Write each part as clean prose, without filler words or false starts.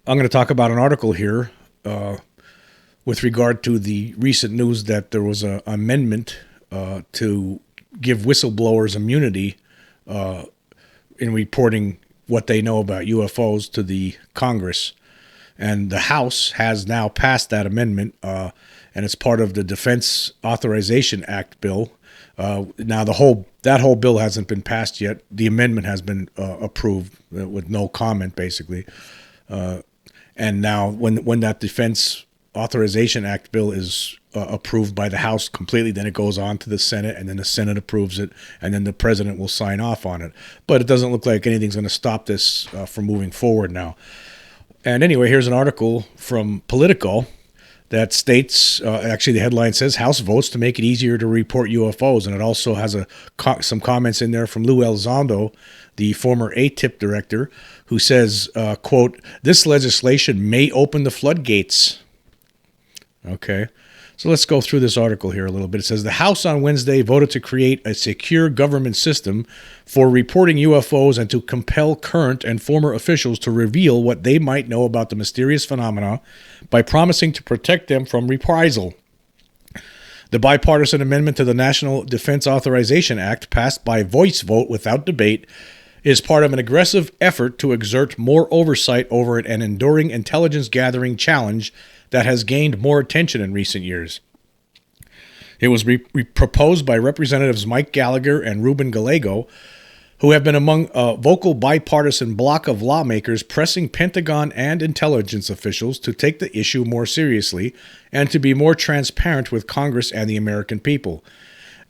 I'm going to talk about an article here with regard to the recent news that there was an amendment to give whistleblowers immunity in reporting what they know about UFOs to the Congress. And the House has now passed that amendment, and it's part of the Defense Authorization Act bill. Now, that whole bill hasn't been passed yet. The amendment has been approved with no comment, basically. And now, when that Defense Authorization Act bill is approved by the House completely, then it goes on to the Senate, and then the Senate approves it, and then the president will sign off on it. But it doesn't look like anything's going to stop this from moving forward now. And anyway, here's an article from Politico that states, actually the headline says, House votes to make it easier to report UFOs. And it also has some comments in there from Luis Elizondo, the former ATIP director, who says, quote, this legislation may open the floodgates. Okay. So let's go through this article here a little bit. It says the House on Wednesday voted to create a secure government system for reporting UFOs and to compel current and former officials to reveal what they might know about the mysterious phenomena by promising to protect them from reprisal. The bipartisan amendment to the National Defense Authorization Act, passed by voice vote without debate, is part of an aggressive effort to exert more oversight over an enduring intelligence-gathering challenge that has gained more attention in recent years. It was proposed by Representatives Mike Gallagher and Ruben Gallego, who have been among a vocal bipartisan bloc of lawmakers pressing Pentagon and intelligence officials to take the issue more seriously and to be more transparent with Congress and the American people.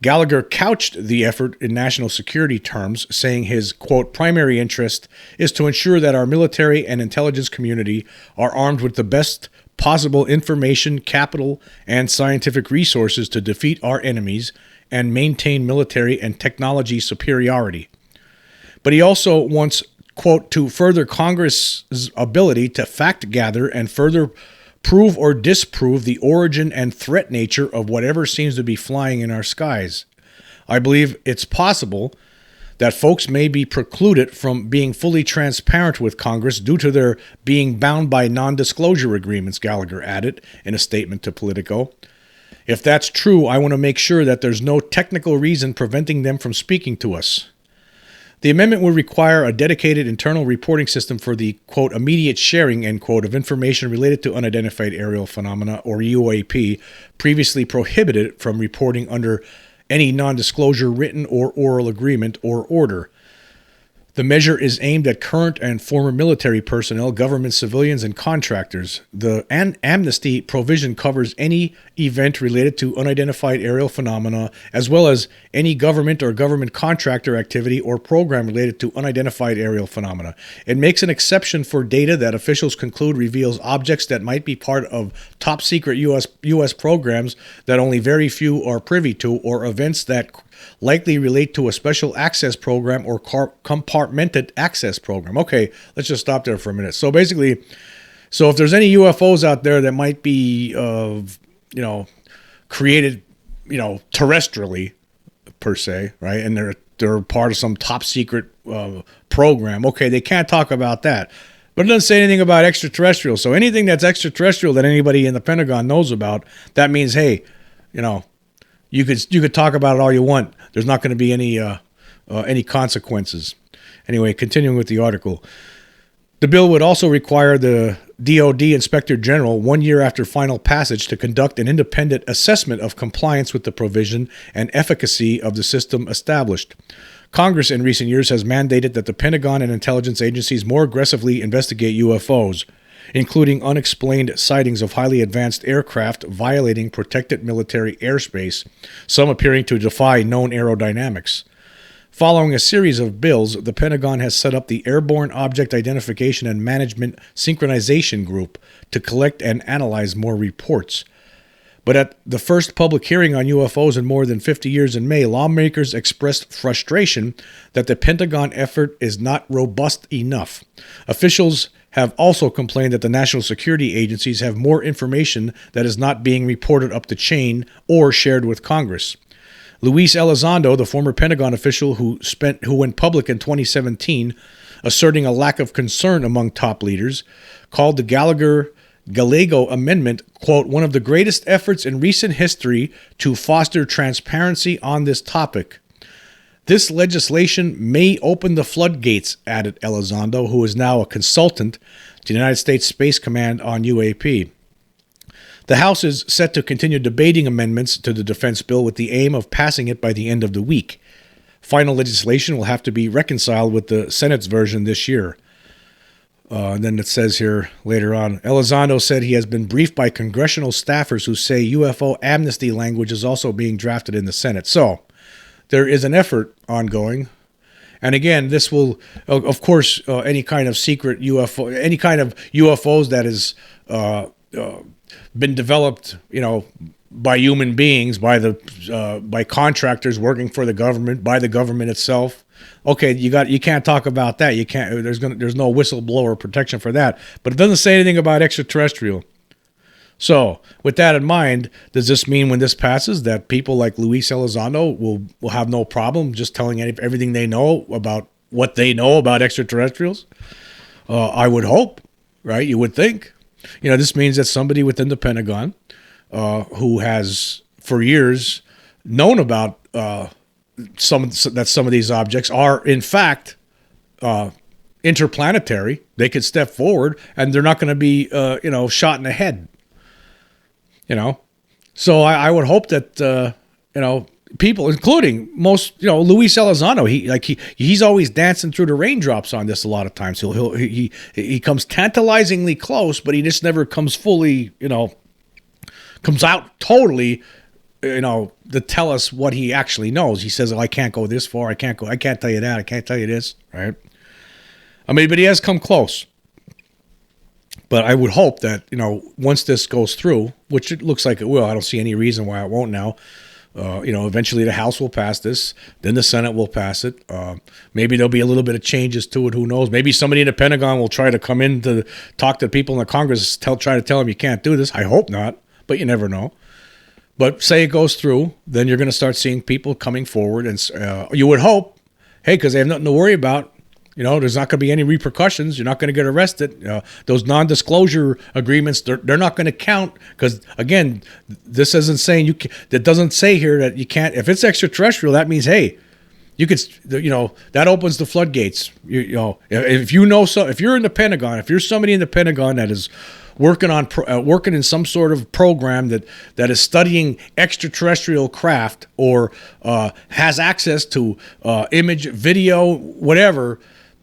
Gallagher couched the effort in national security terms, saying his, quote, primary interest is to ensure that our military and intelligence community are armed with the best possible information, capital, and scientific resources to defeat our enemies and maintain military and technology superiority. But he also wants, quote, to further Congress's ability to fact gather and further prove or disprove the origin and threat nature of whatever seems to be flying in our skies. I believe it's possible that folks may be precluded from being fully transparent with Congress due to their being bound by non-disclosure agreements, Gallagher added in a statement to Politico. If that's true, I want to make sure that there's no technical reason preventing them from speaking to us. The amendment would require a dedicated internal reporting system for the, quote, immediate sharing, end quote, of information related to unidentified aerial phenomena, or UAP, previously prohibited from reporting under any non-disclosure written or oral agreement or order. The measure is aimed at current and former military personnel, government civilians, and contractors. The amnesty provision covers any event related to unidentified aerial phenomena, as well as any government or government contractor activity or program related to unidentified aerial phenomena. It makes an exception for data that officials conclude reveals objects that might be part of top-secret U.S. programs that only very few are privy to, or events that likely relate to a special access program or compartmented access program. Okay, let's just stop there for a minute. So basically, if there's any UFOs out there that might be, created, terrestrially per se, right, and they're part of some top secret program. Okay, they can't talk about that. But it doesn't say anything about extraterrestrials. So anything that's extraterrestrial that anybody in the Pentagon knows about, that means, hey, you could talk about it all you want. There's not going to be any consequences. Anyway, continuing with the article. The bill would also require the DoD Inspector General, 1 year after final passage, to conduct an independent assessment of compliance with the provision and efficacy of the system established. Congress in recent years has mandated that the Pentagon and intelligence agencies more aggressively investigate UFOs, including unexplained sightings of highly advanced aircraft violating protected military airspace, some appearing to defy known aerodynamics. Following a series of bills, the Pentagon has set up the Airborne Object Identification and Management Synchronization Group to collect and analyze more reports. But at the first public hearing on UFOs in more than 50 years in May, lawmakers expressed frustration that the Pentagon effort is not robust enough. Officials have also complained that the national security agencies have more information that is not being reported up the chain or shared with Congress. Luis Elizondo, the former Pentagon official who went public in 2017, asserting a lack of concern among top leaders, called the Gallego Amendment, quote, one of the greatest efforts in recent history to foster transparency on this topic. This legislation may open the floodgates, added Elizondo, who is now a consultant to the United States Space Command on UAP. The House is set to continue debating amendments to the defense bill with the aim of passing it by the end of the week. Final legislation will have to be reconciled with the Senate's version this year. And then it says here later on, Elizondo said he has been briefed by congressional staffers who say UFO amnesty language is also being drafted in the Senate. So there is an effort ongoing. And again, this will, of course, any kind of secret UFO, any kind of UFOs that is been developed, by human beings, by contractors working for the government, by the government itself. Okay, you can't talk about that. You can't. There's no whistleblower protection for that. But it doesn't say anything about extraterrestrial. So, with that in mind, does this mean when this passes that people like Luis Elizondo will have no problem just telling everything they know about what they know about extraterrestrials? I would hope, right? You would think. This means that somebody within the Pentagon who has for years known about some of these objects are in fact interplanetary. They could step forward and they're not going to be shot in the head. So I would hope that people, including most, Luis Elizondo, he's always dancing through the raindrops on this. A lot of times he comes tantalizingly close, but he just never comes fully, comes out totally, to tell us what he actually knows. He says, I can't go this far. I can't tell you that. I can't tell you this. Right. But he has come close. But I would hope that, once this goes through, which it looks like it will, I don't see any reason why it won't now. Eventually the House will pass this, then the Senate will pass it. Maybe there'll be a little bit of changes to it. Who knows? Maybe somebody in the Pentagon will try to come in to talk to people in the Congress, try to tell them you can't do this. I hope not, but you never know. But say it goes through, then you're going to start seeing people coming forward, and you would hope, hey, because they have nothing to worry about. There's not going to be any repercussions. You're not going to get arrested. Those non-disclosure agreements, they're not going to count because, again, this isn't saying that doesn't say here that you can't. If it's extraterrestrial, that means, hey, you could, that opens the floodgates. If you're in the Pentagon, if you're somebody in the Pentagon that is working in some sort of program that is studying extraterrestrial craft or has access to image, video, whatever,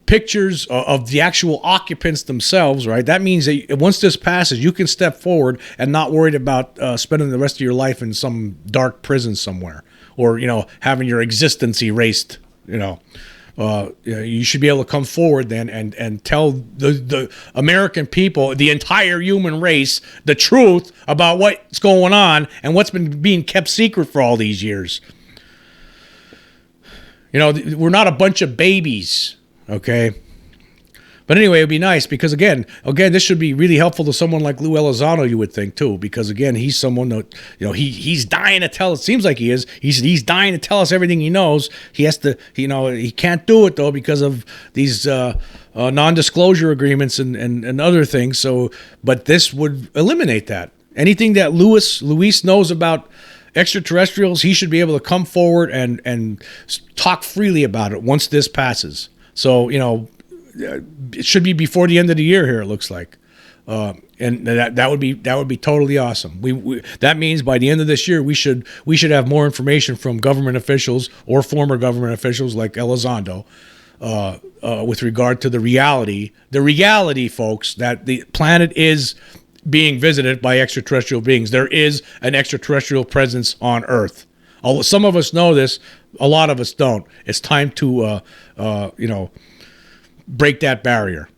pictures of the actual occupants themselves, right? That means that once this passes, you can step forward and not worried about spending the rest of your life in some dark prison somewhere or, having your existence erased, you should be able to come forward then and tell the American people, the entire human race, the truth about what's going on and what's been being kept secret for all these years. We're not a bunch of babies. Okay. But anyway, it'd be nice because again, this should be really helpful to someone like Lou Elizondo, you would think too, because again, he's someone that, he's dying to tell, it seems like he is, he's dying to tell us everything he knows. He has to, he can't do it though, because of these, non-disclosure agreements and other things. So, but this would eliminate that. Anything that Luis knows about extraterrestrials, he should be able to come forward and talk freely about it once this passes. So, it should be before the end of the year here, it looks like. And that would be totally awesome. That means by the end of this year, we should have more information from government officials or former government officials like Elizondo with regard to the reality, folks, that the planet is being visited by extraterrestrial beings. There is an extraterrestrial presence on Earth. Some of us know this, a lot of us don't. It's time to, break that barrier.